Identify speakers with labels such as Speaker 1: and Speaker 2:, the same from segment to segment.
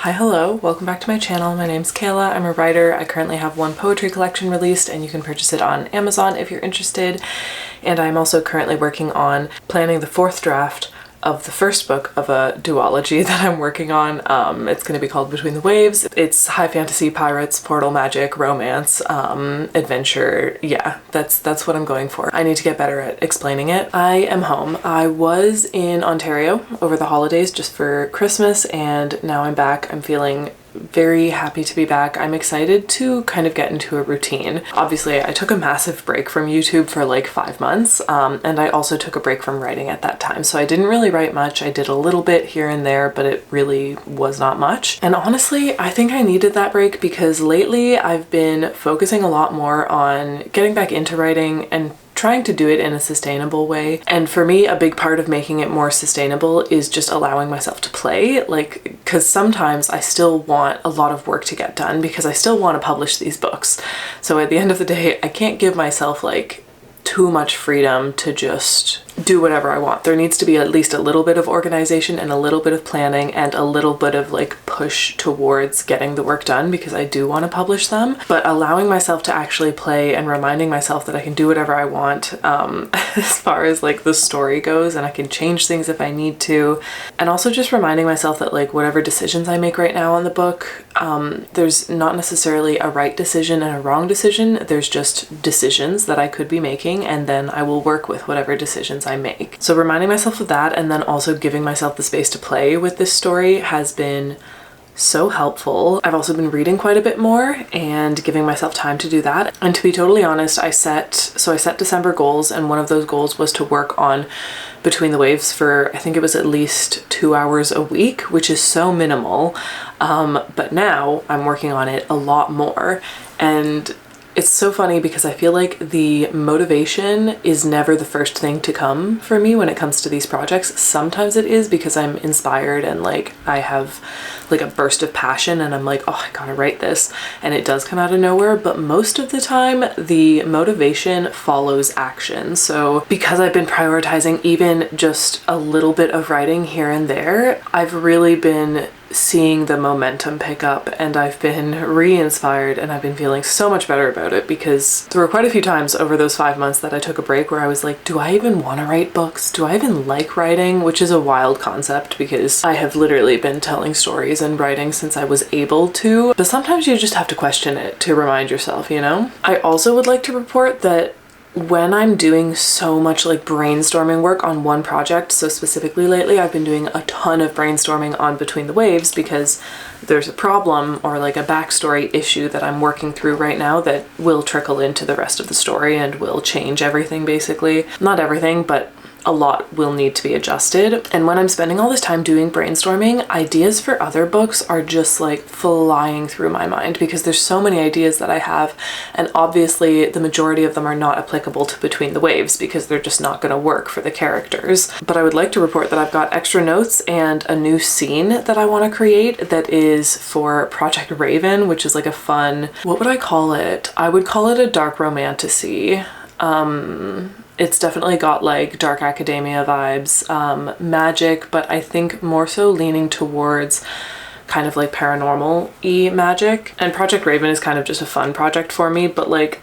Speaker 1: Hi, hello, welcome back to my channel. My name's Kayla. I'm a writer. I currently have one poetry collection released and you can purchase it on Amazon if you're interested. And I'm also currently working on planning the fourth draft of the first book of a duology that I'm working on. It's going to be called Between the Waves. It's high fantasy, pirates, portal magic, romance, adventure. Yeah, that's what I'm going for. I need to get better at explaining it. I am home. I was in Ontario over the holidays just for Christmas, and now I'm back. I'm feeling very happy to be back. I'm excited to kind of get into a routine. Obviously, I took a massive break from YouTube for like 5 months, and I also took a break from writing at that time. So I didn't really write much. I did a little bit here and there, but it really was not much. And honestly, I think I needed that break because lately I've been focusing a lot more on getting back into writing and trying to do it in a sustainable way. And for me, a big part of making it more sustainable is just allowing myself to play, because sometimes I still want a lot of work to get done because I still want to publish these books. So at the end of the day, I can't give myself like too much freedom to just do whatever I want. There needs to be at least a little bit of organization and a little bit of planning and a little bit of like push towards getting the work done because I do want to publish them. But allowing myself to actually play and reminding myself that I can do whatever I want as far as like the story goes, and I can change things if I need to. And also just reminding myself that like whatever decisions I make right now on the book, there's not necessarily a right decision and a wrong decision. There's just decisions that I could be making, and then I will work with whatever decisions I make. So reminding myself of that, and then also giving myself the space to play with this story has been so helpful. I've also been reading quite a bit more and giving myself time to do that. And to be totally honest, I set December goals, and one of those goals was to work on Between the Waves for, I think it was at least 2 hours a week, which is so minimal. But now I'm working on it a lot more. And it's so funny because I feel like the motivation is never the first thing to come for me when it comes to these projects. Sometimes it is because I'm inspired and like I have like a burst of passion and I'm like, oh, I gotta write this, and it does come out of nowhere. But most of the time the motivation follows action. So because I've been prioritizing even just a little bit of writing here and there, I've really been seeing the momentum pick up, and I've been re-inspired, and I've been feeling so much better about it because there were quite a few times over those 5 months that I took a break where I was like, do I even want to write books? Do I even like writing? Which is a wild concept because I have literally been telling stories and writing since I was able to, but sometimes you just have to question it to remind yourself, you know? I also would like to report that when I'm doing so much like brainstorming work on one project, so specifically lately I've been doing a ton of brainstorming on Between the Waves because there's a problem or like a backstory issue that I'm working through right now that will trickle into the rest of the story and will change everything basically. Not everything, but a lot will need to be adjusted. And when I'm spending all this time doing brainstorming, ideas for other books are just like flying through my mind because there's so many ideas that I have, and obviously the majority of them are not applicable to Between the Waves because they're just not going to work for the characters. But I would like to report that I've got extra notes and a new scene that I want to create that is for Project Raven, which is like a fun, what would I call it? I would call it a dark romantasy. It's definitely got like dark academia vibes, magic, but I think more so leaning towards kind of like paranormal-y magic. And Project Raven is kind of just a fun project for me, but like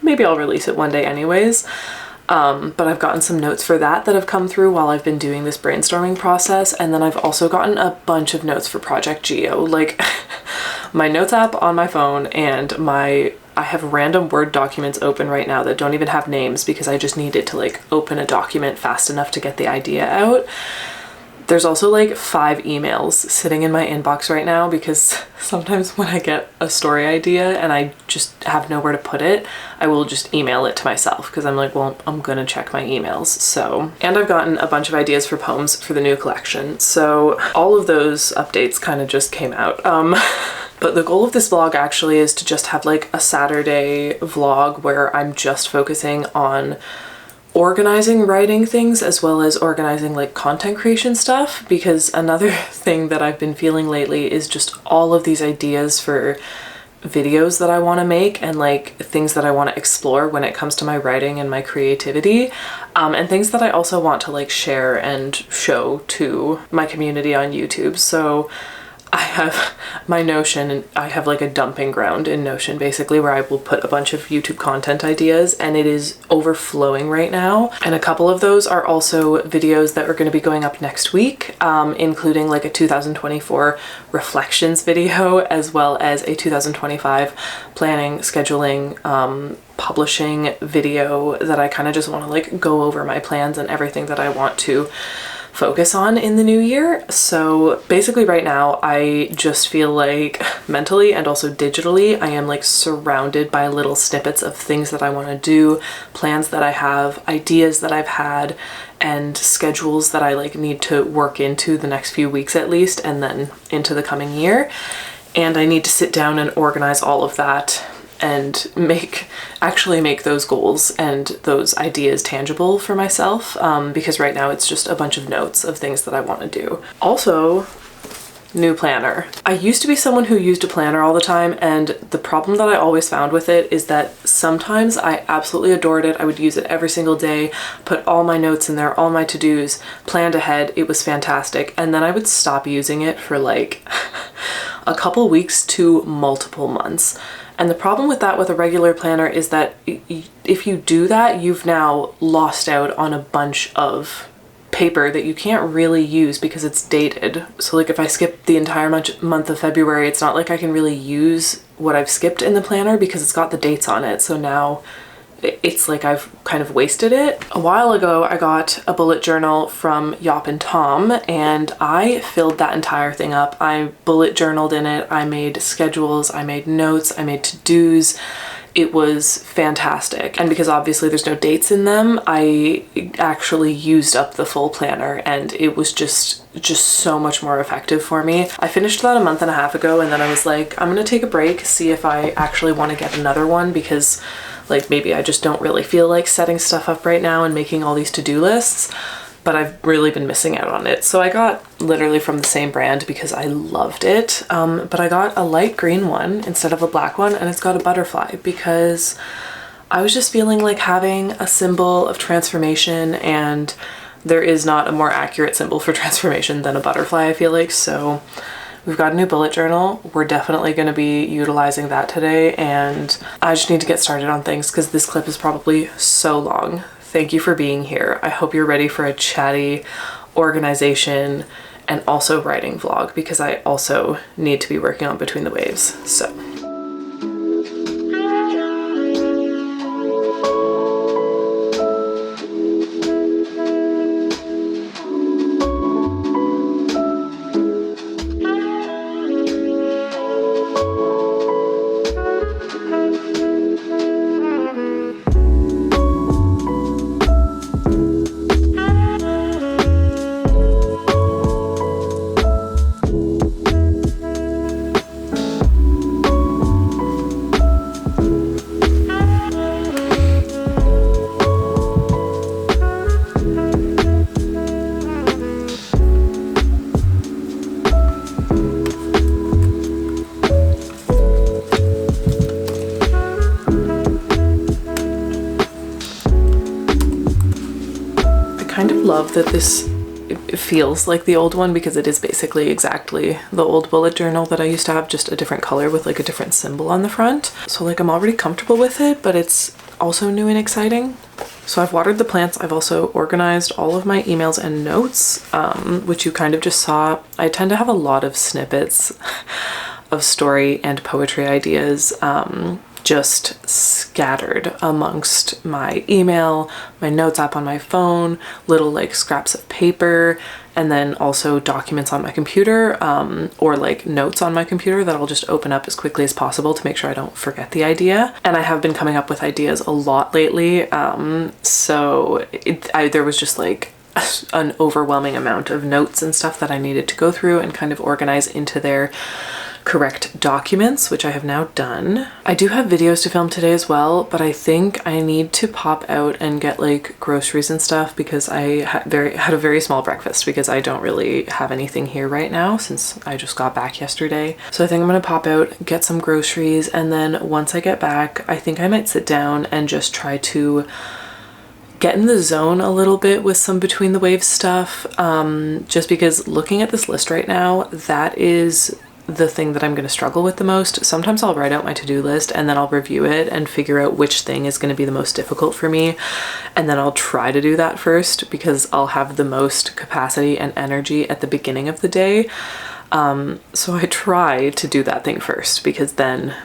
Speaker 1: maybe I'll release it one day anyways. But I've gotten some notes for that have come through while I've been doing this brainstorming process. And then I've also gotten a bunch of notes for Project Geo, like my notes app on my phone, and I have random Word documents open right now that don't even have names because I just needed to like open a document fast enough to get the idea out. There's also like 5 emails sitting in my inbox right now because sometimes when I get a story idea and I just have nowhere to put it, I will just email it to myself because I'm like, well, I'm gonna check my emails. So, and I've gotten a bunch of ideas for poems for the new collection. So all of those updates kind of just came out. But the goal of this vlog actually is to just have like a Saturday vlog where I'm just focusing on organizing writing things as well as organizing like content creation stuff, because another thing that I've been feeling lately is just all of these ideas for videos that I want to make and like things that I want to explore when it comes to my writing and my creativity, and things that I also want to like share and show to my community on YouTube. So I have my Notion, and I have like a dumping ground in Notion basically where I will put a bunch of YouTube content ideas, and it is overflowing right now. And a couple of those are also videos that are going to be going up next week, including like a 2024 reflections video, as well as a 2025 planning, scheduling, publishing video that I kind of just want to like go over my plans and everything that I want to focus on in the new year. So basically right now I just feel like mentally and also digitally I am like surrounded by little snippets of things that I want to do, plans that I have, ideas that I've had, and schedules that I like need to work into the next few weeks at least, and then into the coming year. And I need to sit down and organize all of that and actually make those goals and those ideas tangible for myself, because right now it's just a bunch of notes of things that I want to do. Also, new planner. I used to be someone who used a planner all the time, and the problem that I always found with it is that sometimes I absolutely adored it. I would use it every single day, put all my notes in there, all my to-dos, planned ahead. It was fantastic. And then I would stop using it for like a couple weeks to multiple months. And the problem with that with a regular planner is that if you do that, you've now lost out on a bunch of paper that you can't really use because it's dated. So like if I skip the entire month of February, it's not like I can really use what I've skipped in the planner because it's got the dates on it. So now it's like I've kind of wasted it. A while ago, I got a bullet journal from Yop and Tom, and I filled that entire thing up. I bullet journaled in it. I made schedules, I made notes, I made to-dos. It was fantastic. And because obviously there's no dates in them, I actually used up the full planner, and it was just so much more effective for me. I finished that a month and a half ago, and then I was like, I'm gonna take a break, see if I actually want to get another one, because like maybe I just don't really feel like setting stuff up right now and making all these to-do lists, but I've really been missing out on it. So I got literally from the same brand because I loved it, but I got a light green one instead of a black one, and it's got a butterfly because I was just feeling like having a symbol of transformation, and there is not a more accurate symbol for transformation than a butterfly, I feel like. So we've got a new bullet journal. We're definitely going to be utilizing that today, and I just need to get started on things because this clip is probably so long. Thank you for being here. I hope you're ready for a chatty organization and also writing vlog, because I also need to be working on Between the Waves. So love that it feels like the old one, because it is basically exactly the old bullet journal that I used to have, just a different color with like a different symbol on the front. So like I'm already comfortable with it, but it's also new and exciting. So I've watered the plants. I've also organized all of my emails and notes, which you kind of just saw. I tend to have a lot of snippets of story and poetry ideas, just scattered amongst my email, my notes app on my phone, little like scraps of paper, and then also documents on my computer, or like notes on my computer that I'll just open up as quickly as possible to make sure I don't forget the idea. And I have been coming up with ideas a lot lately, so there was just like an overwhelming amount of notes and stuff that I needed to go through and kind of organize into their correct documents, which I have now done. I do have videos to film today as well, but I think I need to pop out and get like groceries and stuff, because I had a very small breakfast, because I don't really have anything here right now since I just got back yesterday. So I think I'm gonna pop out, get some groceries, and then once I get back, I think I might sit down and just try to get in the zone a little bit with some between the waves stuff, just because looking at this list right now, that is the thing that I'm going to struggle with the most. Sometimes I'll write out my to-do list and then I'll review it and figure out which thing is going to be the most difficult for me, and then I'll try to do that first because I'll have the most capacity and energy at the beginning of the day. So I try to do that thing first because then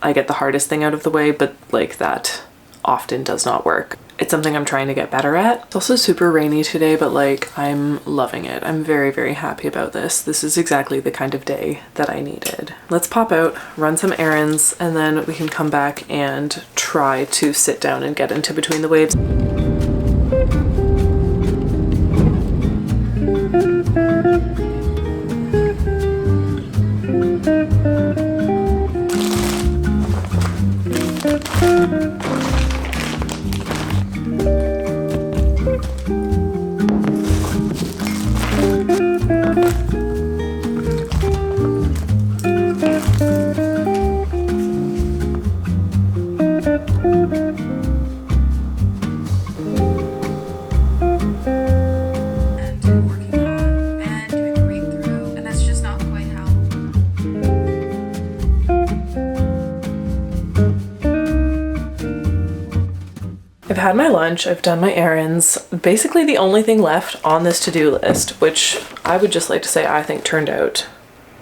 Speaker 1: I get the hardest thing out of the way, but like that often does not work. It's something I'm trying to get better at. It's also super rainy today, but like I'm loving it. I'm very, very happy about this. This is exactly the kind of day that I needed. Let's pop out, run some errands, and then we can come back and try to sit down and get into Between the Waves. I've had my lunch, I've done my errands. Basically the only thing left on this to-do list, which I would just like to say I think turned out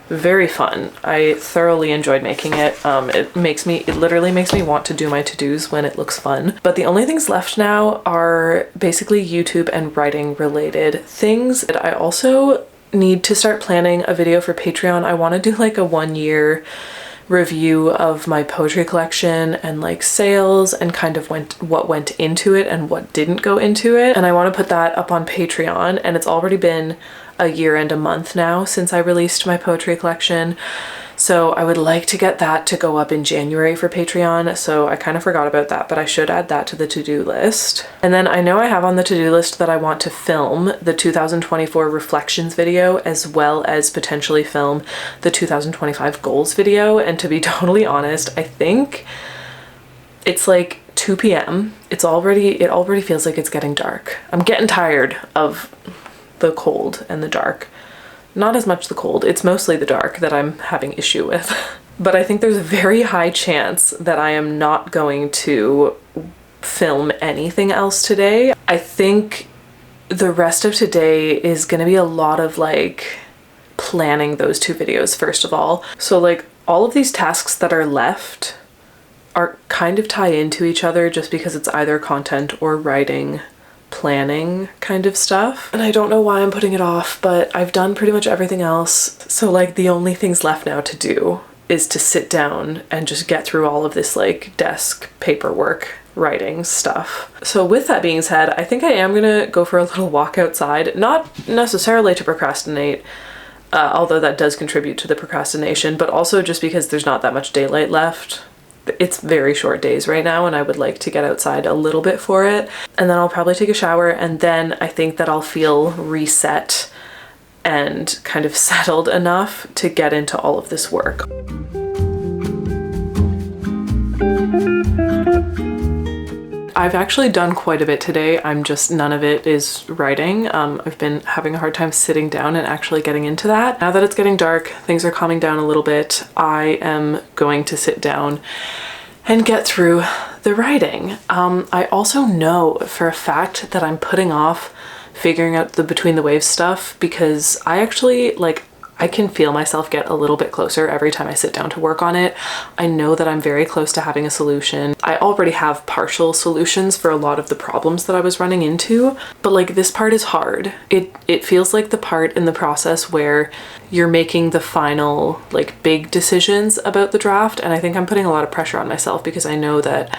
Speaker 1: very fun. I thoroughly enjoyed making it. It literally makes me want to do my to-dos when it looks fun. But the only things left now are basically YouTube and writing related things. I also need to start planning a video for Patreon. I want to do like a 1-year review of my poetry collection and like sales and kind of what went into it and what didn't go into it. And I want to put that up on Patreon, and it's already been a year and a month now since I released my poetry collection. So I would like to get that to go up in January for Patreon. So I kind of forgot about that, but I should add that to the to-do list. And then I know I have on the to-do list that I want to film the 2024 reflections video, as well as potentially film the 2025 goals video. And to be totally honest, I think it's like 2 p.m. It already feels like it's getting dark. I'm getting tired of the cold and the dark. Not as much the cold, it's mostly the dark that I'm having issue with. But I think there's a very high chance that I am not going to film anything else today. I think the rest of today is gonna be a lot of like planning those 2 videos first of all. So like all of these tasks that are left are kind of tie into each other just because it's either content or writing, planning kind of stuff. And I don't know why I'm putting it off, but I've done pretty much everything else. So like the only things left now to do is to sit down and just get through all of this like desk paperwork writing stuff. So with that being said, I think I am gonna go for a little walk outside, not necessarily to procrastinate, although that does contribute to the procrastination, but also just because there's not that much daylight left. It's very short days right now and I would like to get outside a little bit for it. And then I'll probably take a shower, and then I think that I'll feel reset and kind of settled enough to get into all of this work. I've actually done quite a bit today. None of it is writing. I've been having a hard time sitting down and actually getting into that. Now that it's getting dark, things are calming down a little bit. I am going to sit down and get through the writing. I also know for a fact that I'm putting off figuring out the Between the Waves stuff because I actually I can feel myself get a little bit closer every time I sit down to work on it. I know that I'm very close to having a solution. I already have partial solutions for a lot of the problems that I was running into, but like this part is hard. It feels like the part in the process where you're making the final like big decisions about the draft, and I think I'm putting a lot of pressure on myself because I know that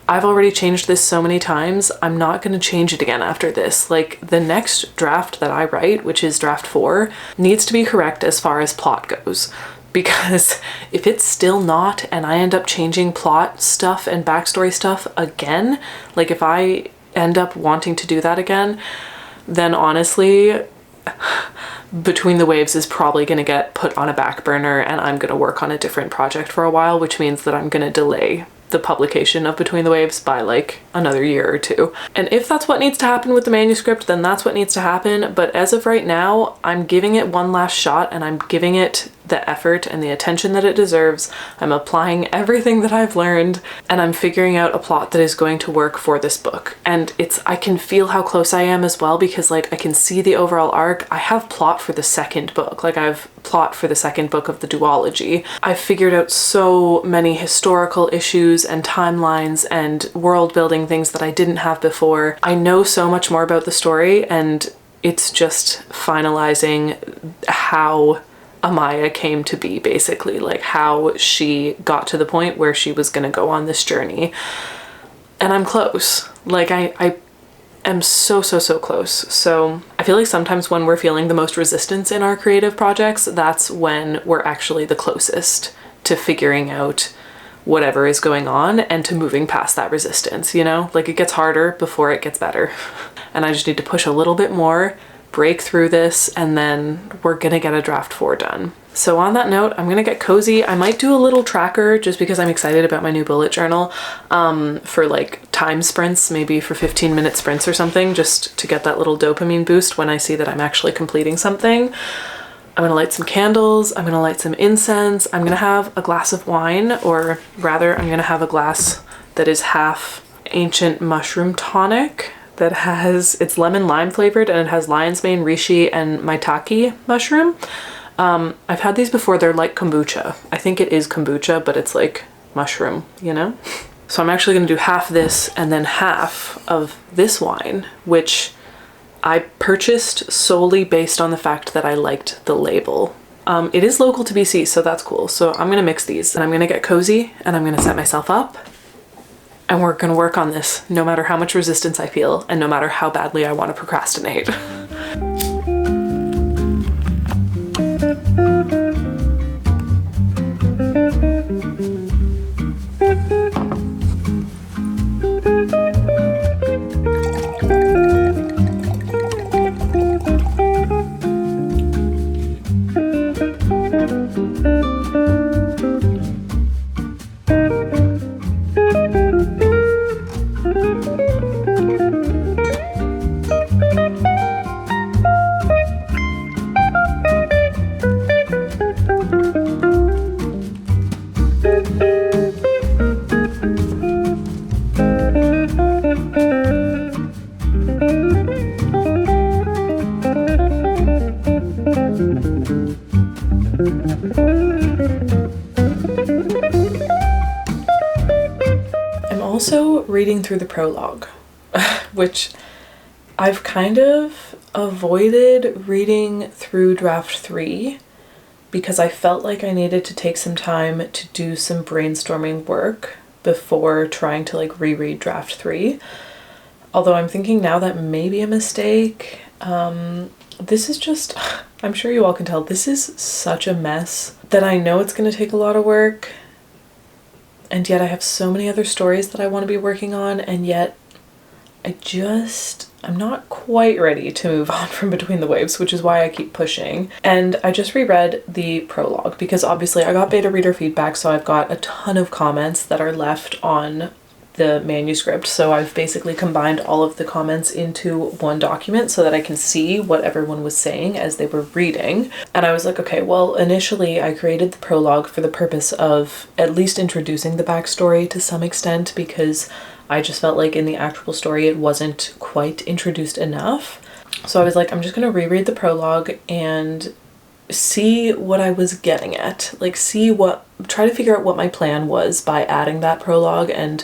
Speaker 1: I've already changed this so many times. I'm not going to change it again after this. Like the next draft that I write, which is draft 4, needs to be correct as far as plot goes. Because if it's still not and I end up changing plot stuff and backstory stuff again, like if I end up wanting to do that again, then honestly, Between the Waves is probably going to get put on a back burner and I'm going to work on a different project for a while, which means that I'm going to delay the publication of Between the Waves by like another year or two. And if that's what needs to happen with the manuscript, then that's what needs to happen. But as of right now, I'm giving it one last shot, and I'm giving it the effort and the attention that it deserves. I'm applying everything that I've learned, and I'm figuring out a plot that is going to work for this book. And I can feel how close I am as well, because like I can see the overall arc. I have plot for the second book. Like I've plot for the second book of the duology. I've figured out so many historical issues and timelines and world building things that I didn't have before. I know so much more about the story, and it's just finalizing how Amaya came to be, basically, like how she got to the point where she was going to go on this journey. And I'm close. Like I am so close. So I feel like sometimes when we're feeling the most resistance in our creative projects, that's when we're actually the closest to figuring out whatever is going on and to moving past that resistance, you know? Like it gets harder before it gets better. And I just need to push a little bit more, break through this, and then we're gonna get a draft 4 done. So on that note, I'm gonna get cozy. I might do a little tracker just because I'm excited about my new bullet journal for like time sprints, maybe for 15-minute sprints or something, just to get that little dopamine boost when I see that I'm actually completing something. I'm gonna light some candles, I'm gonna light some incense, I'm gonna have a glass of wine, or rather I'm gonna have a glass that is half ancient mushroom tonic that it's lemon lime flavored, and it has lion's mane, reishi, and maitake mushroom. I've had these before. They're like kombucha. I think it is kombucha, but it's like mushroom, you know? So I'm actually gonna do half this and then half of this wine, which I purchased solely based on the fact that I liked the label. It is local to BC, so that's cool. So I'm gonna mix these, and I'm gonna get cozy, and I'm gonna set myself up, and we're gonna work on this no matter how much resistance I feel and no matter how badly I wanna procrastinate. Also reading through the prologue, which I've kind of avoided reading through draft 3 because I felt like I needed to take some time to do some brainstorming work before trying to like reread draft 3. Although I'm thinking now that may be a mistake. This is just, I'm sure you all can tell, this is such a mess that I know it's going to take a lot of work. And yet I have so many other stories that I want to be working on, and yet I'm not quite ready to move on from Between the Waves, which is why I keep pushing. And I just reread the prologue because obviously I got beta reader feedback, so I've got a ton of comments that are left on the manuscript. So I've basically combined all of the comments into one document so that I can see what everyone was saying as they were reading. And I was like, okay, well, initially I created the prologue for the purpose of at least introducing the backstory to some extent, because I just felt like in the actual story it wasn't quite introduced enough. So I was like, I'm just gonna reread the prologue and see what I was getting at. Like try to figure out what my plan was by adding that prologue and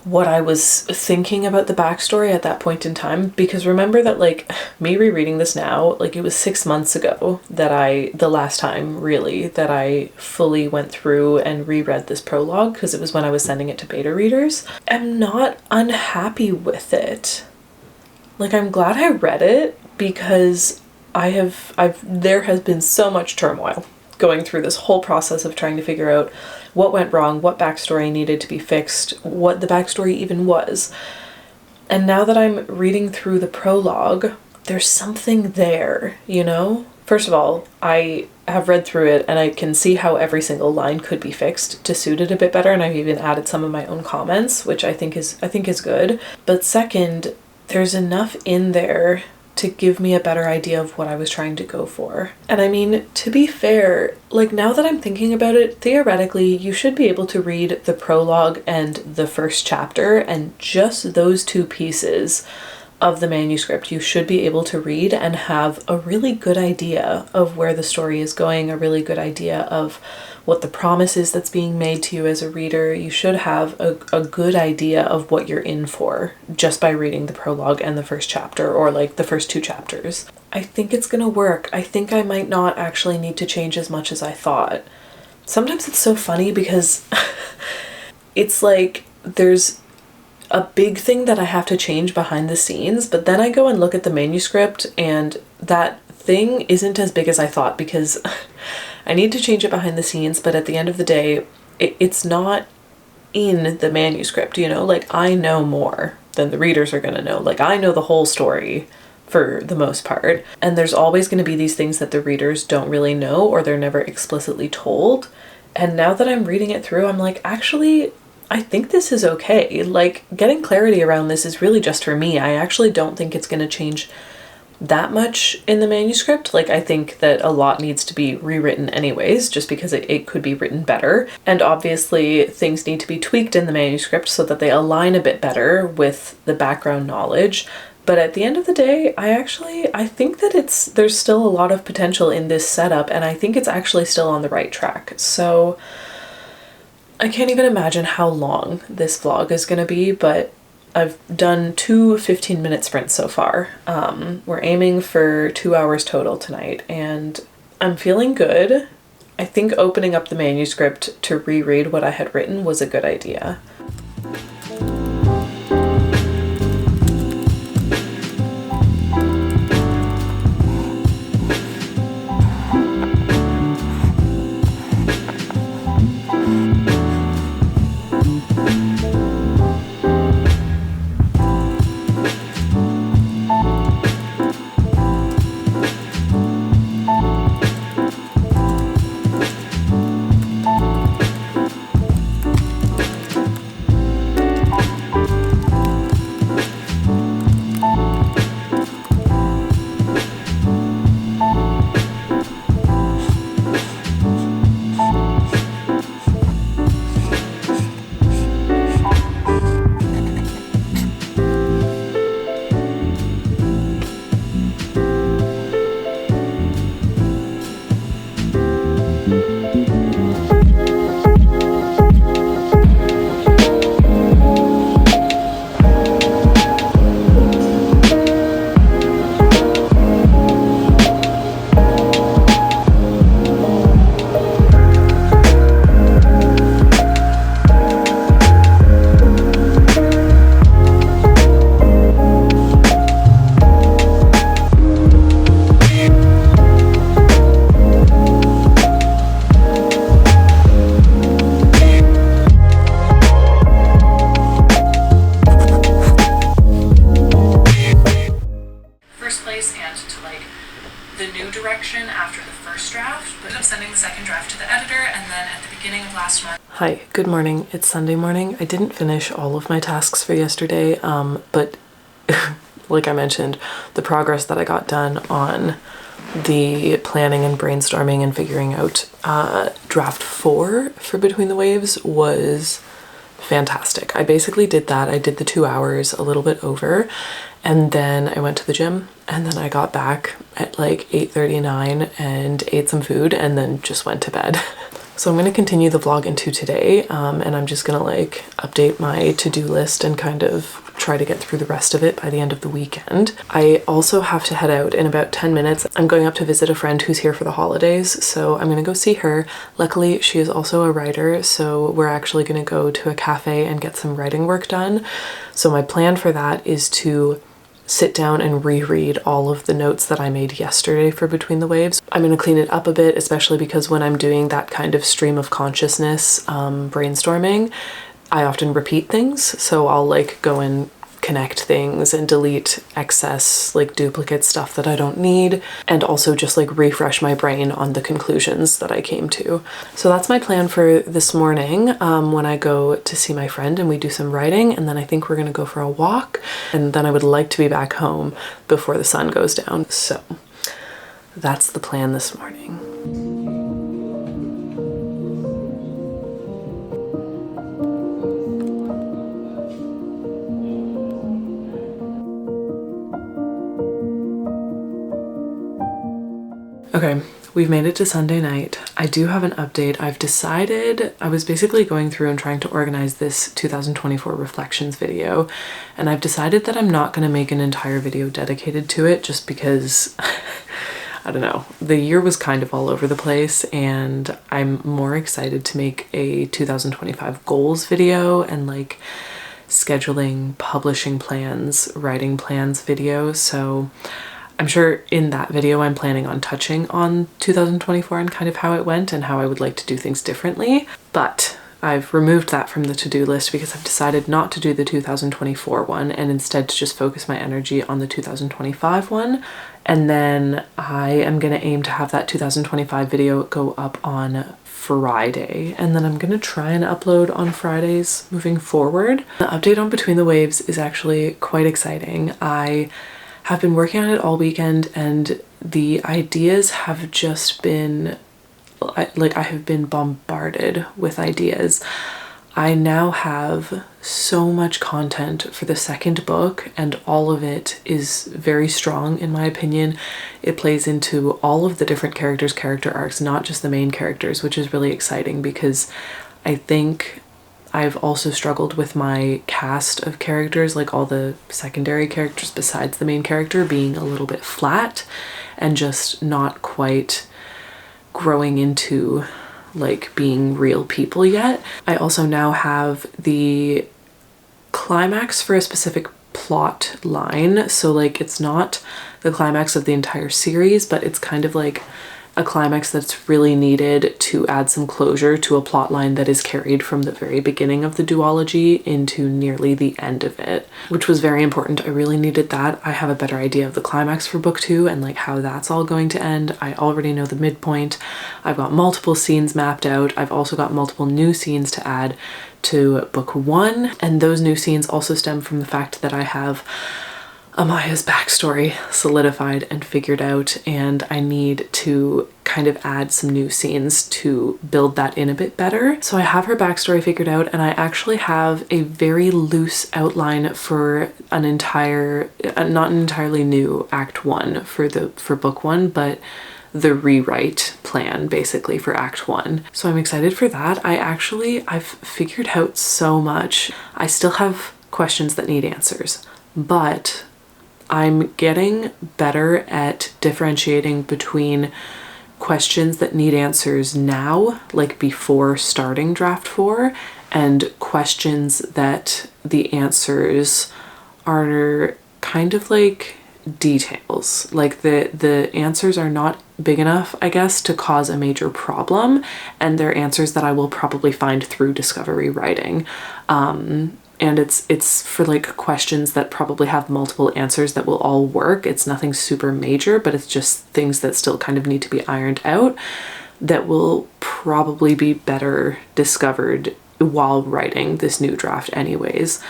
Speaker 1: what I was thinking about the backstory at that point in time. Because remember that like me rereading this now, like it was 6 months ago that the last time really that I fully went through and reread this prologue, because it was when I was sending it to beta readers. I'm not unhappy with it. Like I'm glad I read it because there has been so much turmoil going through this whole process of trying to figure out what went wrong, what backstory needed to be fixed, what the backstory even was. And now that I'm reading through the prologue, there's something there, you know? First of all, I have read through it and I can see how every single line could be fixed to suit it a bit better, and I've even added some of my own comments, which I think is good. But second, there's enough in there to give me a better idea of what I was trying to go for. And I mean, to be fair, like now that I'm thinking about it, theoretically, you should be able to read the prologue and the first chapter, and just those two pieces of the manuscript you should be able to read and have a really good idea of where the story is going, a really good idea of what the promise is that's being made to you as a reader. You should have a good idea of what you're in for just by reading the prologue and the first chapter, or like the first two chapters. I think it's gonna work. I think I might not actually need to change as much as I thought. Sometimes it's so funny because it's like there's a big thing that I have to change behind the scenes, but then I go and look at the manuscript and that thing isn't as big as I thought, because I need to change it behind the scenes, but at the end of the day, it's not in the manuscript, you know? Like, I know more than the readers are gonna know. Like, I know the whole story for the most part, and there's always gonna be these things that the readers don't really know, or they're never explicitly told. And now that I'm reading it through, I'm like, actually, I think this is okay. Like, getting clarity around this is really just for me. I actually don't think it's gonna change that much in the manuscript. Like, I think that a lot needs to be rewritten anyways, just because it could be written better. And obviously things need to be tweaked in the manuscript so that they align a bit better with the background knowledge. But at the end of the day, I think that there's still a lot of potential in this setup, and I think it's actually still on the right track. So I can't even imagine how long this vlog is gonna be, but I've done 2 15-minute sprints so far. We're aiming for 2 hours total tonight, and I'm feeling good. I think opening up the manuscript to reread what I had written was a good idea. After the first draft, but I'm sending the second draft to the editor, and then at the beginning of last month. Hi, good morning. It's Sunday morning. I didn't finish all of my tasks for yesterday, but like I mentioned, the progress that I got done on the planning and brainstorming and figuring out draft 4 for Between the Waves was fantastic. I basically did that. I did the 2 hours, a little bit over, and then I went to the gym, and then I got back at like 8:39 and ate some food, and then just went to bed. So I'm going to continue the vlog into today, and I'm just going to like update my to-do list and kind of try to get through the rest of it by the end of the weekend. I also have to head out in about 10 minutes. I'm going up to visit a friend who's here for the holidays, so I'm going to go see her. Luckily, she is also a writer, so we're actually going to go to a cafe and get some writing work done. So my plan for that is to sit down and reread all of the notes that I made yesterday for Between the Waves. I'm going to clean it up a bit, especially because when I'm doing that kind of stream of consciousness brainstorming, I often repeat things. So I'll like go and disconnect things and delete excess like duplicate stuff that I don't need, and also just like refresh my brain on the conclusions that I came to. So that's my plan for this morning when I go to see my friend and we do some writing, and then I think we're gonna go for a walk, and then I would like to be back home before the sun goes down. So that's the plan this morning. Okay, we've made it to Sunday night. I do have an update. I've decided, I was basically going through and trying to organize this 2024 reflections video, and I've decided that I'm not going to make an entire video dedicated to it just because I don't know, the year was kind of all over the place, and I'm more excited to make a 2025 goals video and like scheduling, publishing plans, writing plans video. So I'm sure in that video I'm planning on touching on 2024 and kind of how it went and how I would like to do things differently. But I've removed that from the to-do list because I've decided not to do the 2024 one and instead to just focus my energy on the 2025 one. And then I am going to aim to have that 2025 video go up on Friday, and then I'm going to try and upload on Fridays moving forward. The update on Between the Waves is actually quite exciting. I have been working on it all weekend, and the ideas have just been like, I have been bombarded with ideas. I now have so much content for the second book, and all of it is very strong in my opinion. It plays into all of the different characters' character arcs, not just the main characters, which is really exciting because I think I've also struggled with my cast of characters, like all the secondary characters besides the main character being a little bit flat and just not quite growing into like being real people yet. I also now have the climax for a specific plot line. So like it's not the climax of the entire series, but it's kind of like a climax that's really needed to add some closure to a plot line that is carried from the very beginning of the duology into nearly the end of it, which was very important. I really needed that. I have a better idea of the climax for book 2 and like how that's all going to end. I already know the midpoint. I've got multiple scenes mapped out. I've also got multiple new scenes to add to book 1, and those new scenes also stem from the fact that I have Amaya's backstory solidified and figured out, and I need to kind of add some new scenes to build that in a bit better. So I have her backstory figured out, and I actually have a very loose outline for an entire, not an entirely new Act 1 for book 1, but the rewrite plan basically for Act 1. So I'm excited for that. I've figured out so much. I still have questions that need answers, but I'm getting better at differentiating between questions that need answers now, like before starting draft 4, and questions that the answers are kind of like details. Like the answers are not big enough, I guess, to cause a major problem, and they're answers that I will probably find through discovery writing. And it's for like questions that probably have multiple answers that will all work. It's nothing super major, but it's just things that still kind of need to be ironed out that will probably be better discovered while writing this new draft anyways.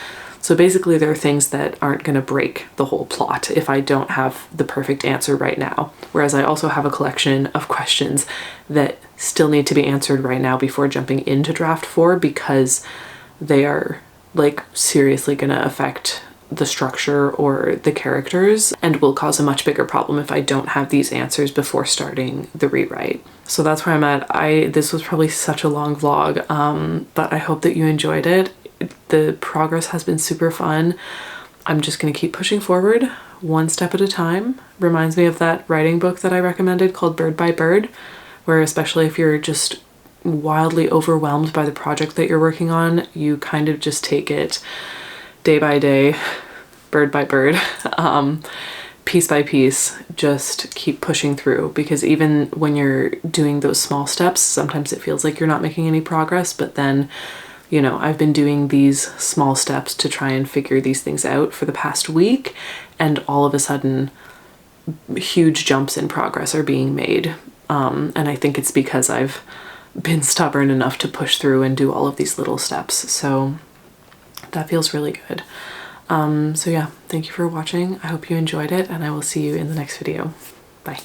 Speaker 1: So basically there are things that aren't going to break the whole plot if I don't have the perfect answer right now. Whereas I also have a collection of questions that still need to be answered right now before jumping into draft 4, because they are like seriously gonna affect the structure or the characters and will cause a much bigger problem if I don't have these answers before starting the rewrite. So that's where I'm at. This was probably such a long vlog, but I hope that you enjoyed it. The progress has been super fun. I'm just gonna keep pushing forward one step at a time. Reminds me of that writing book that I recommended called Bird by Bird, where especially if you're just wildly overwhelmed by the project that you're working on, you kind of just take it day by day, bird by bird, piece by piece, just keep pushing through, because even when you're doing those small steps, sometimes it feels like you're not making any progress, but then you know, I've been doing these small steps to try and figure these things out for the past week, and all of a sudden huge jumps in progress are being made. And I think it's because I've been stubborn enough to push through and do all of these little steps. So that feels really good. So yeah, thank you for watching. I hope you enjoyed it, and I will see you in the next video. Bye.